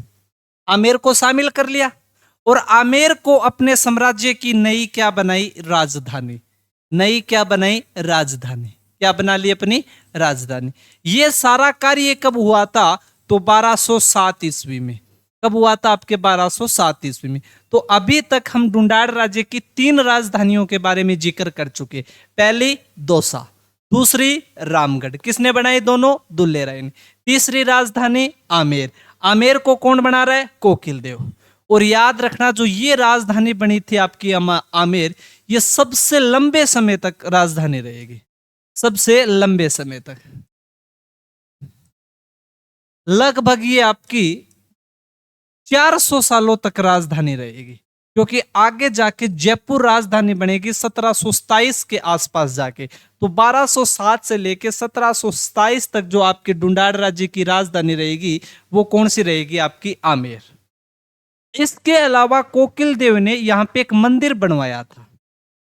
आमेर को शामिल कर लिया और आमेर को अपने साम्राज्य की नई क्या बनाई? राजधानी। नई क्या बनाई? राजधानी। क्या बना ली? अपनी राजधानी। ये सारा कार्य कब हुआ था? तो 1207 ईस्वी में। कब हुआ था? आपके 1207 ईस्वी में। तो अभी तक हम ढूंढाड़ राज्य की 3 राजधानियों के बारे में जिक्र कर चुके। पहली दौसा, दूसरी रामगढ़, किसने बनाई? दोनों दुल्ले राय ने। तीसरी राजधानी आमेर। आमेर को कौन बना रहा है? कोकिल देव। और याद रखना, जो ये राजधानी बनी थी आपकी आमेर, ये सबसे लंबे समय तक राजधानी रहेगी। सबसे लंबे समय तक, लगभग ये आपकी 400 सालों तक राजधानी रहेगी। क्योंकि आगे जाके जयपुर राजधानी बनेगी 1727 के आसपास जाके। तो 1207 से लेके 1727 तक जो आपके ढूंढाड़ राज्य की राजधानी रहेगी वो कौन सी रहेगी? आपकी आमेर। इसके अलावा कोकिल देव ने यहाँ पे एक मंदिर बनवाया था।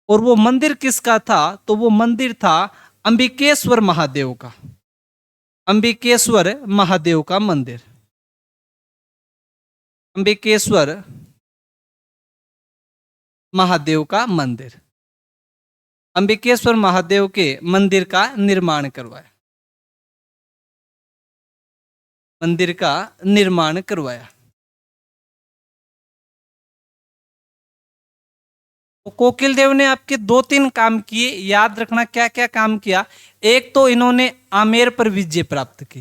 और वो मंदिर किसका था? तो वो मंदिर था अंबिकेश्वर महादेव का। अंबिकेश्वर महादेव का मंदिर। अंबिकेश्वर महादेव का मंदिर। अंबिकेश्वर महादेव के मंदिर का निर्माण करवाया। मंदिर का निर्माण करवाया। तो कोकिल देव ने आपके 2-3 काम किए। याद रखना क्या क्या काम किया। एक तो इन्होंने आमेर पर विजय प्राप्त की।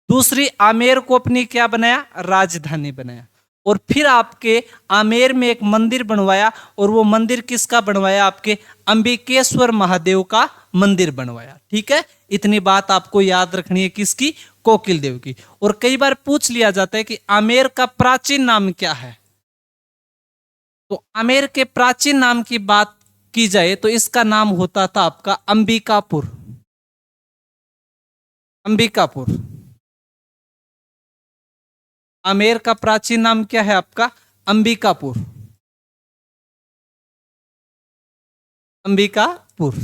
दूसरी, आमेर को अपनी क्या बनाया? राजधानी बनाया। और फिर आपके आमेर में एक मंदिर बनवाया। और वो मंदिर किसका बनवाया? आपके अंबिकेश्वर महादेव का मंदिर बनवाया। ठीक है, इतनी बात आपको याद रखनी है। किसकी? कोकिल देव की। और कई बार पूछ लिया जाता है कि आमेर का प्राचीन नाम क्या है। तो आमेर के प्राचीन नाम की बात की जाए तो इसका नाम होता था आपका अंबिकापुर। अंबिकापुर। आमेर का प्राचीन नाम क्या है आपका? अंबिकापुर। अंबिकापुर।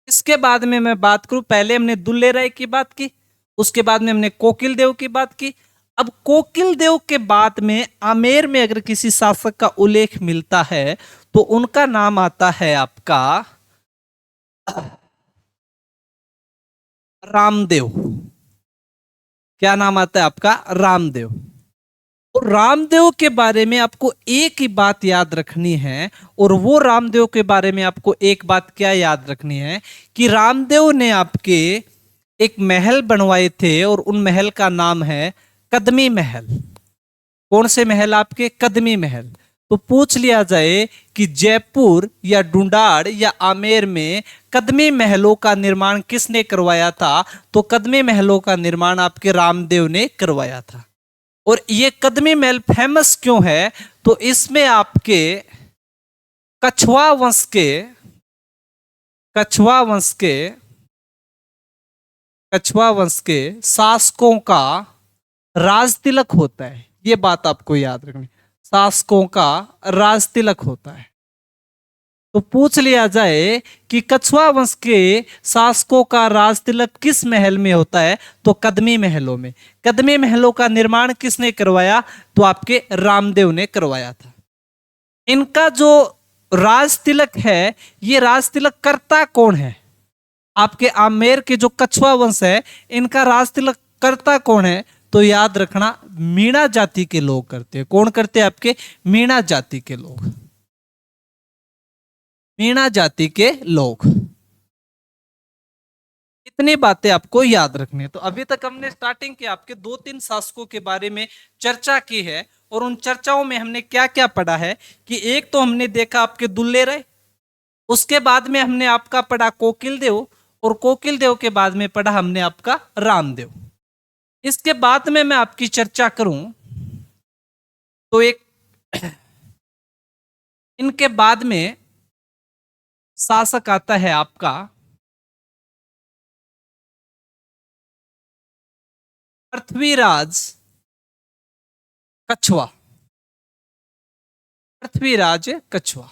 इसके बाद में मैं बात करूं, पहले हमने दुल्ले राय की बात की, उसके बाद में हमने कोकिल देव की बात की। अब कोकिल देव के बाद में आमेर में अगर किसी शासक का उल्लेख मिलता है तो उनका नाम आता है आपका रामदेव। क्या नाम आता है आपका? रामदेव। और रामदेव के बारे में आपको एक ही बात याद रखनी है, और वो रामदेव के बारे में आपको एक बात क्या याद रखनी है कि रामदेव ने आपके एक महल बनवाए थे और उन महल का नाम है कदमी महल। कौन से महल? आपके कदमी महल। तो पूछ लिया जाए कि जयपुर या डुंडाड़ या आमेर में कदमी महलों का निर्माण किसने करवाया था, तो कदमी महलों का निर्माण आपके रामदेव ने करवाया था। और ये कदमी महल फेमस क्यों है? तो इसमें आपके कछुआ वंश के कछुआ वंश के कछुआ वंश के शासकों का राज तिलक होता है। ये बात आपको याद रखनी, शासकों का राज तिलक होता है। तो पूछ लिया जाए कि कछुआ वंश के शासकों का राज तिलक किस महल में होता है, तो कदमी महलों में। कदमी महलों का निर्माण किसने करवाया? तो आपके रामदेव ने करवाया था। इनका जो राज तिलक है, ये राज तिलक करता कौन है? आपके आमेर के जो कछुआ वंश है, इनका राज तिलक करता कौन है? तो याद रखना, मीणा जाति के लोग करते हैं। कौन करते हैं? आपके मीणा जाति के लोग। मीणा जाति के लोग। इतनी बातें आपको याद रखनी है। तो अभी तक हमने स्टार्टिंग के आपके 2-3 शासकों के बारे में चर्चा की है, और उन चर्चाओं में हमने क्या क्या पढ़ा है कि एक तो हमने देखा आपके दुल्ले राय, उसके बाद में हमने आपका पढ़ा कोकिल देव, और कोकिल देव के बाद में पढ़ा हमने आपका रामदेव। इसके बाद में मैं आपकी चर्चा करूं तो एक इनके बाद में शासक आता है आपका पृथ्वीराज कछुआ। पृथ्वीराज कछुआ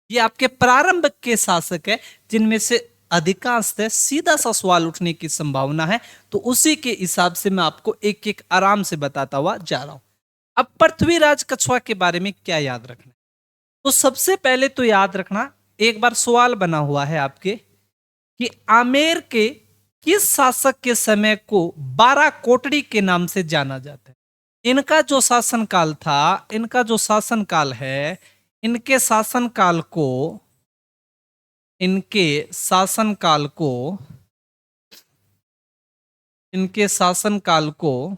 ये आपके प्रारंभ के शासक है, जिनमें से अधिकांश सीधा सा सवाल उठने की संभावना है। तो उसी के हिसाब से मैं आपको एक एक आराम से बताता हुआ जा रहा हूं। अब पृथ्वीराज कछुआ के बारे में क्या याद रखना? तो सबसे पहले तो याद रखना, एक बार सवाल बना हुआ है आपके कि आमेर के किस शासक के समय को 12 कोटड़ी के नाम से जाना जाता है। इनका जो शासनकाल था, इनका जो शासनकाल है, इनके शासनकाल को इनके शासनकाल को इनके शासनकाल को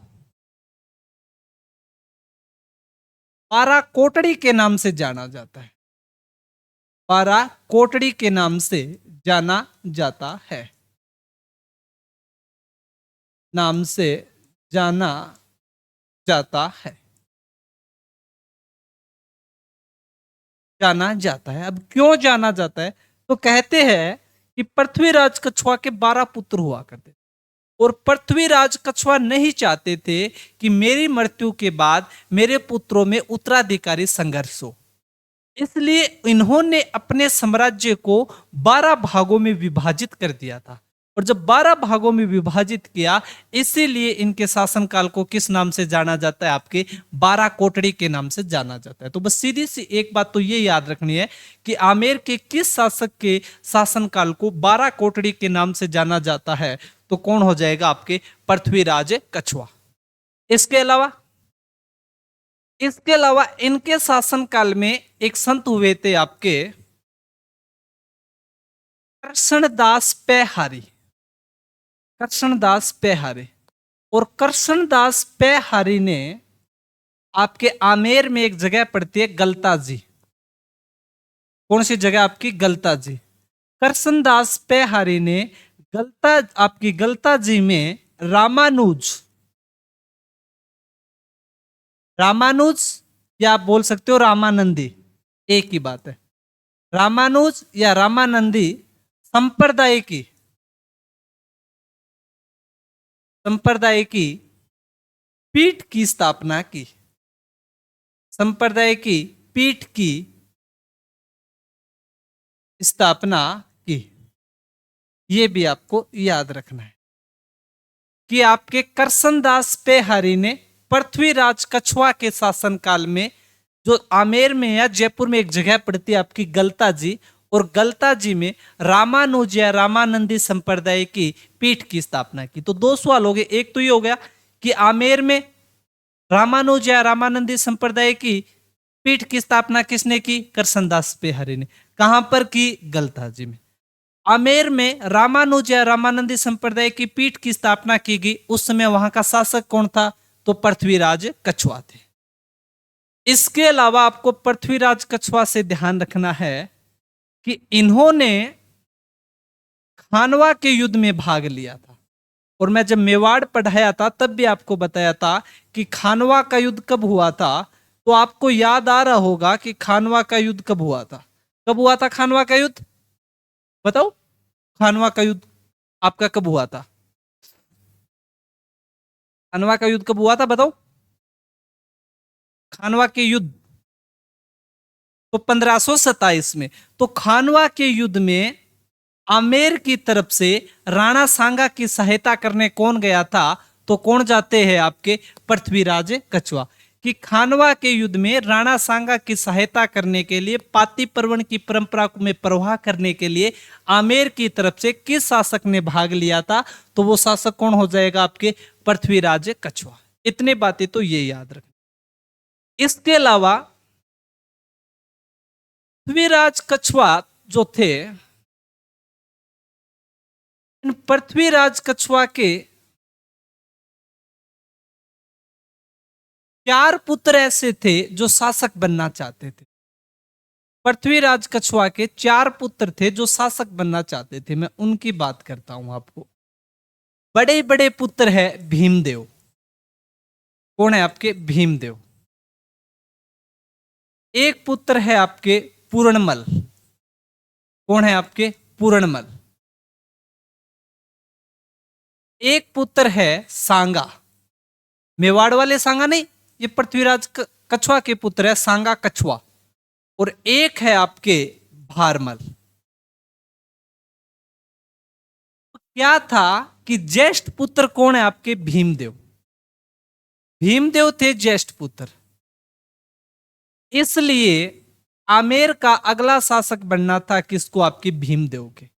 12 कोटड़ी के नाम से जाना जाता है। 12 कोटड़ी के नाम से जाना जाता है। नाम से जाना जाता है। जाना जाता है। अब क्यों जाना जाता है? तो कहते हैं कि पृथ्वीराज कछुआ के 12 पुत्र हुआ करते, और पृथ्वीराज कछुआ नहीं चाहते थे कि मेरी मृत्यु के बाद मेरे पुत्रों में उत्तराधिकारी संघर्ष हो। इसलिए इन्होंने अपने साम्राज्य को 12 भागों में विभाजित कर दिया था। और जब 12 भागों में विभाजित किया, इसीलिए इनके शासनकाल को किस नाम से जाना जाता है? आपके 12 कोटड़ी के नाम से जाना जाता है। तो बस सीधी सी एक बात तो ये याद रखनी है कि आमेर के किस शासक के शासनकाल को 12 कोटड़ी के नाम से जाना जाता है, तो कौन हो जाएगा? आपके पृथ्वीराज कछुआ। इसके अलावा इनके शासनकाल में एक संत हुए थे आपके कृष्णदास पैहारी। कृष्णदास पैहारी। और कृष्णदास पैहारी ने आपके आमेर में एक जगह पड़ती है गलता जी। कौन सी जगह? आपकी गलता जी। कृष्णदास पैहारी ने आपकी गलता जी में रामानुज या आप बोल सकते हो रामानंदी, एक ही बात है। रामानुज या रामानंदी संप्रदाय की पीठ की स्थापना की। संप्रदाय की पीठ की स्थापना की। यह भी आपको याद रखना है। कि आपके करसनदास पेहरी ने पृथ्वीराज कछवा के शासनकाल में, जो आमेर में या जयपुर में एक जगह पड़ती है आपकी गलता जी, और गलता जी में रामानुज या रामानंदी संप्रदाय की पीठ की स्थापना की। तो दो सवाल हो गए, एक तो ये हो गया कि आमेर में रामानुज या रामानंदी संप्रदाय की पीठ की स्थापना किसने की? करसनदास पेहरी ने। कहां पर की? गलता जी में। आमेर में रामानुज या रामानंदी संप्रदाय की पीठ की स्थापना की गई। उस समय वहां का शासक कौन था? तो पृथ्वीराज कछवा थे। इसके अलावा आपको पृथ्वीराज कछवा से ध्यान रखना है कि इन्होंने खानवा के युद्ध में भाग लिया था। और मैं जब मेवाड़ पढ़ाया था तब भी आपको बताया था कि खानवा का युद्ध कब हुआ था। तो आपको याद आ रहा होगा कि खानवा का युद्ध कब हुआ था। कब हुआ था खानवा का युद्ध? बताओ, खानवा का युद्ध आपका कब हुआ था? खानवा का युद्ध कब हुआ था बताओ? खानवा के युद्ध तो 1527 में। तो खानवा के युद्ध में आमेर की तरफ से राणा सांगा की सहायता करने कौन गया था? तो कौन जाते हैं? आपके पृथ्वीराज कछवा। कि खानवा के युद्ध में राणा सांगा की सहायता करने के लिए, पाती पर्वण की परंपरा में प्रवाह करने के लिए आमेर की तरफ से किस शासक ने भाग लिया था? तो वो शासक कौन हो जाएगा? आपके पृथ्वीराज कछवा। इतने बातें तो ये याद रखना। इसके अलावा पृथ्वीराज कछवा जो थे, इन पृथ्वीराज कछवा के 4 पुत्र ऐसे थे जो शासक बनना चाहते थे। पृथ्वीराज कछवा के 4 पुत्र थे जो शासक बनना चाहते थे। मैं उनकी बात करता हूं आपको। बड़े बड़े पुत्र है भीमदेव। कौन है आपके? भीमदेव। एक पुत्र है आपके पूर्णमल। कौन है आपके? पूर्णमल। एक पुत्र है सांगा। मेवाड़ वाले सांगा नहीं, ये पृथ्वीराज कछवा के पुत्र है सांगा कछवा। और एक है आपके भारमल। क्या था कि ज्येष्ठ पुत्र कौन है आपके? भीमदेव। भीमदेव थे ज्येष्ठ पुत्र, इसलिए आमेर का अगला शासक बनना था किसको? आपके भीमदेव के।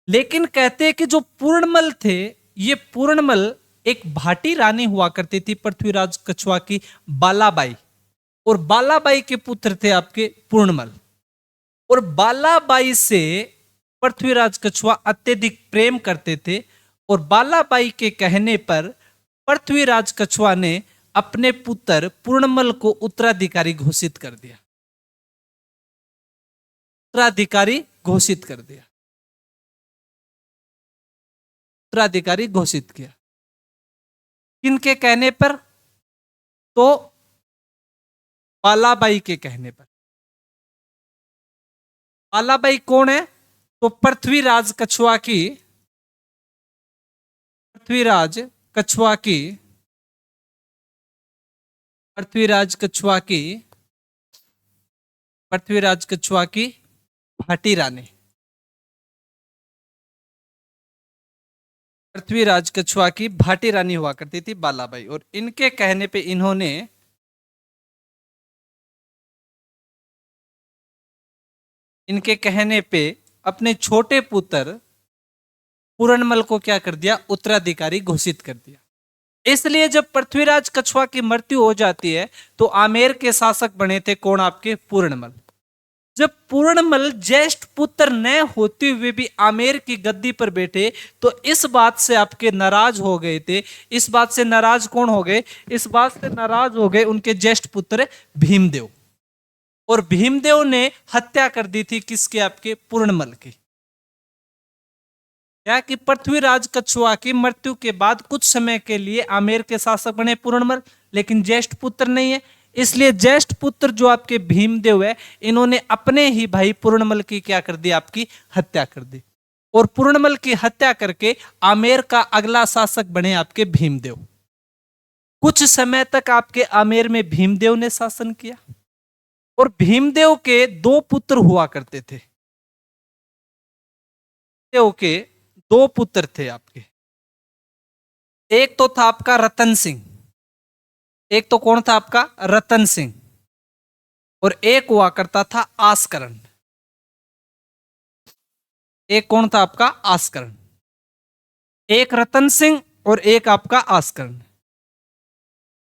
लेकिन कहते हैं कि जो पूर्णमल थे, ये पूर्णमल एक भाटी रानी हुआ करती थी पृथ्वीराज कछवा की, बालाबाई। और बालाबाई के पुत्र थे आपके पूर्णमल। और बालाबाई से पृथ्वीराज कछवा अत्यधिक प्रेम करते थे। और बालाबाई के कहने पर पृथ्वीराज कछवा ने अपने पुत्र पूर्णमल को उत्तराधिकारी घोषित कर दिया। उत्तराधिकारी घोषित कर दिया। उत्तराधिकारी घोषित किया। किनके कहने पर? तो बालाबाई के कहने पर। बालाबाई कौन है? तो पृथ्वीराज कछवा की, पृथ्वीराज कछवा की, पृथ्वीराज कछवा की, पृथ्वीराज कछवा की भाटी रानी। पृथ्वीराज कछवा की भाटी रानी हुआ करती थी बालाबाई। और इनके कहने पे इनके कहने पे अपने छोटे पुत्र पूरनमल को क्या कर दिया? उत्तराधिकारी घोषित कर दिया। इसलिए जब पृथ्वीराज कछवा की मृत्यु हो जाती है तो आमेर के शासक बने थे कौन? आपके पूर्णमल। जब पूर्णमल ज्येष्ठ पुत्र न होते हुए भी आमेर की गद्दी पर बैठे तो इस बात से आपके नाराज हो गए थे। इस बात से नाराज कौन हो गए? इस बात से नाराज हो गए उनके ज्येष्ठ पुत्र भीमदेव। और भीमदेव ने हत्या कर दी थी किसके? आपके पूर्णमल की। क्या कि पृथ्वीराज कछवा की मृत्यु के बाद कुछ समय के लिए आमेर के शासक बने पूर्णमल, लेकिन ज्येष्ठ पुत्र नहीं है। इसलिए ज्येष्ठ पुत्र जो आपके भीमदेव है, इन्होंने अपने ही भाई पूर्णमल की क्या कर दी? आपकी हत्या कर दी। और पूर्णमल की हत्या करके आमेर का अगला शासक बने आपके भीमदेव। कुछ समय तक आपके आमेर में भीमदेव ने शासन किया। और भीमदेव के 2 पुत्र हुआ करते थे। भीमदेव के 2 पुत्र थे आपके। एक तो था आपका रतन सिंह, एक तो कौन था आपका रतन सिंह, और एक हुआ करता था आस्करण। एक कौन था आपका आस्करण, एक रतन सिंह और एक आपका आस्करण।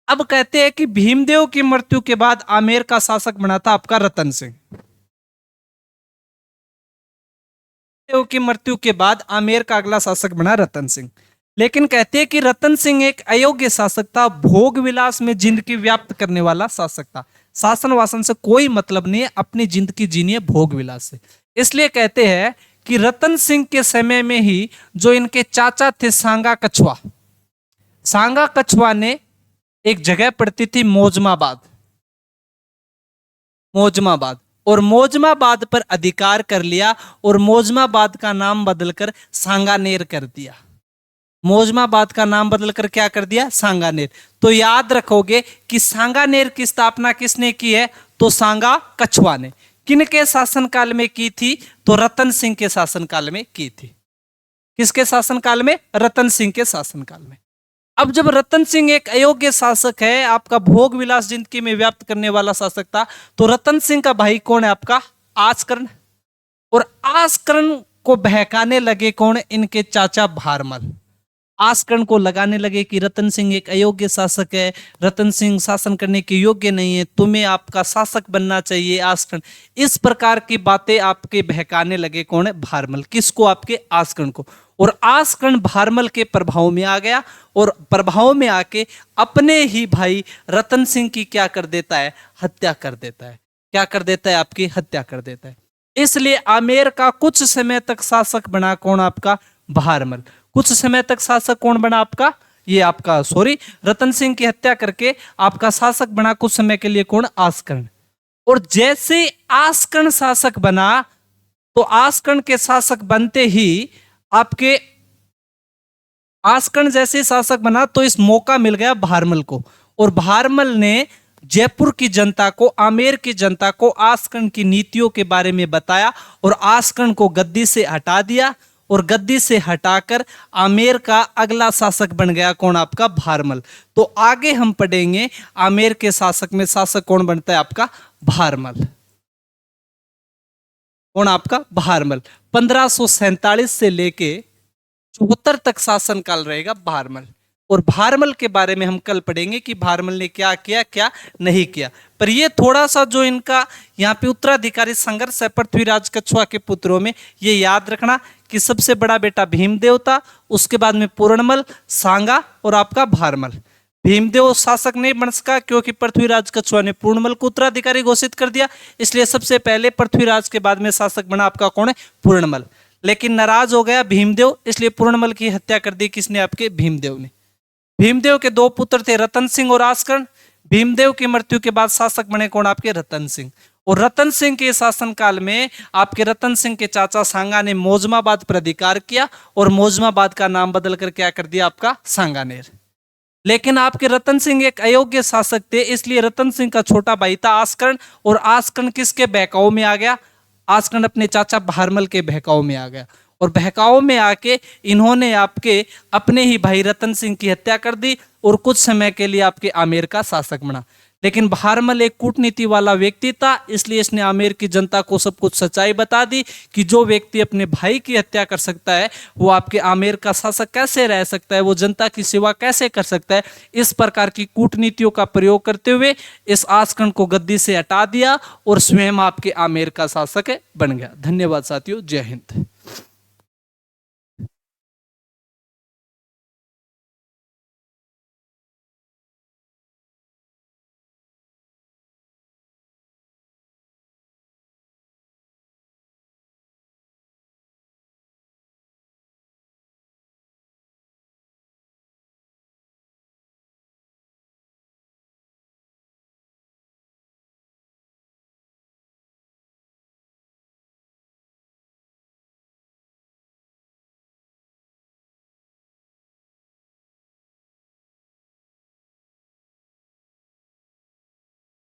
अब कहते हैं कि भीमदेव की मृत्यु के बाद आमेर का शासक बना था आपका रतन सिंह। भीमदेव की मृत्यु के बाद आमेर का अगला शासक बना रतन सिंह। लेकिन कहते हैं कि रतन सिंह एक अयोग्य शासक था, भोग विलास में जिंदगी व्याप्त करने वाला शासक था। शासन वासन से कोई मतलब नहीं है, अपनी जिंदगी जीनिए भोग विलास से। इसलिए कहते हैं कि रतन सिंह के समय में ही जो इनके चाचा थे सांगा कछुआ, सांगा कछुआ ने एक जगह पड़ती थी मोजमाबाद, मोजमाबाद, और मोजमाबाद पर अधिकार कर लिया और मोजमाबाद का नाम बदलकर सांगानेर कर दिया। मोजमाबाद का नाम बदलकर क्या कर दिया, सांगानेर। तो याद रखोगे कि सांगानेर की स्थापना किसने की है, तो सांगा कछुआ ने। किनके शासनकाल में की थी, तो रतन सिंह के शासनकाल में की थी। किसके शासनकाल में, रतन सिंह के शासनकाल में। अब जब रतन सिंह एक अयोग्य शासक है, आपका भोग विलास जिंदगी में व्याप्त करने वाला शासक था, तो रतन सिंह का भाई कौन है आपका आस्करण, और आस्करण को बहकाने लगे कौन, इनके चाचा भारमल। आस्करण को लगाने लगे कि रतन सिंह एक अयोग्य शासक है, रतन सिंह शासन करने के योग्य नहीं है, तुम्हें आपका शासक बनना चाहिए आस्करण। इस प्रकार की बातें आपके बहकाने लगे कौन है, भारमल। किसको, आपके आस्करण को। और आस्करण भारमल के प्रभाव में आ गया और प्रभाव में आके अपने ही भाई रतन सिंह की क्या कर देता है, हत्या कर देता है। क्या कर देता है, आपकी हत्या कर देता है। इसलिए आमेर का कुछ समय तक शासक बना कौन, आपका भारमल। कुछ समय तक शासक कौन बना आपका, ये आपका रतन सिंह की हत्या करके आपका शासक बना कुछ समय के लिए कौन, आस्करण। और जैसे आस्करण शासक बना, तो आस्करण के शासक बनते ही आपके आस्करण जैसे शासक बना, तो इस मौका मिल गया भारमल को, और भारमल ने जयपुर की जनता को, आमेर की जनता को आस्करण की नीतियों के बारे में बताया और आस्करण को गद्दी से हटा दिया, और गद्दी से हटाकर आमेर का अगला शासक बन गया कौन, आपका भारमल। तो आगे हम पढ़ेंगे आमेर के शासक में शासक कौन बनता है, आपका भारमल। कौन, आपका भारमल। 1547 से लेके 74 तक शासनकाल रहेगा भारमल। और भारमल के बारे में हम कल पढ़ेंगे कि भारमल ने क्या किया, क्या नहीं किया। पर ये थोड़ा सा जो इनका यहाँ पे उत्तराधिकारी संघर्ष है पृथ्वीराज कछुआ के पुत्रों में, ये याद रखना कि सबसे बड़ा बेटा भीमदेव था, उसके बाद में पूर्णमल, सांगा और आपका भारमल। भीमदेव शासक नहीं बन सका क्योंकि पृथ्वीराज कछुआ ने पूर्णमल को उत्तराधिकारी घोषित कर दिया, इसलिए सबसे पहले पृथ्वीराज के बाद में शासक बना आपका कौन है, पूर्णमल। लेकिन नाराज हो गया भीमदेव, इसलिए पूर्णमल की हत्या कर दी किसने, आपके भीमदेव ने। भीमदेव के दो पुत्र थे रतन सिंह और आस्करण। भीमदेव की मृत्यु के बाद शासक बने कौन, आपके रतन सिंह। और रतन सिंह के शासनकाल में आपके रतन सिंह के चाचा सांगा ने मोजमाबाद पर अधिकार किया और मोजमाबाद का नाम बदलकर क्या कर दिया, आपका सांगानेर। लेकिन आपके रतन सिंह एक अयोग्य शासक थे, इसलिए रतन सिंह का छोटा भाई था आस्करण, और आस्करण किसके बहकाव में आ गया, आस्करण अपने चाचा भारमल के बहकाव में आ गया। और बहकाव में आके इन्होंने आपके अपने ही भाई रतन सिंह की हत्या कर दी और कुछ समय के लिए आपके आमेर का शासक बना। लेकिन भारमल एक कूटनीति वाला व्यक्ति था, इसलिए इसने आमेर की जनता को सब कुछ सच्चाई बता दी कि जो व्यक्ति अपने भाई की हत्या कर सकता है वो आपके आमेर का शासक कैसे रह सकता है, वो जनता की सेवा कैसे कर सकता है। इस प्रकार की कूटनीतियों का प्रयोग करते हुए इस आस्करण को गद्दी से हटा दिया और स्वयं आपके आमेर का शासक बन गया। धन्यवाद साथियों, जय हिंद।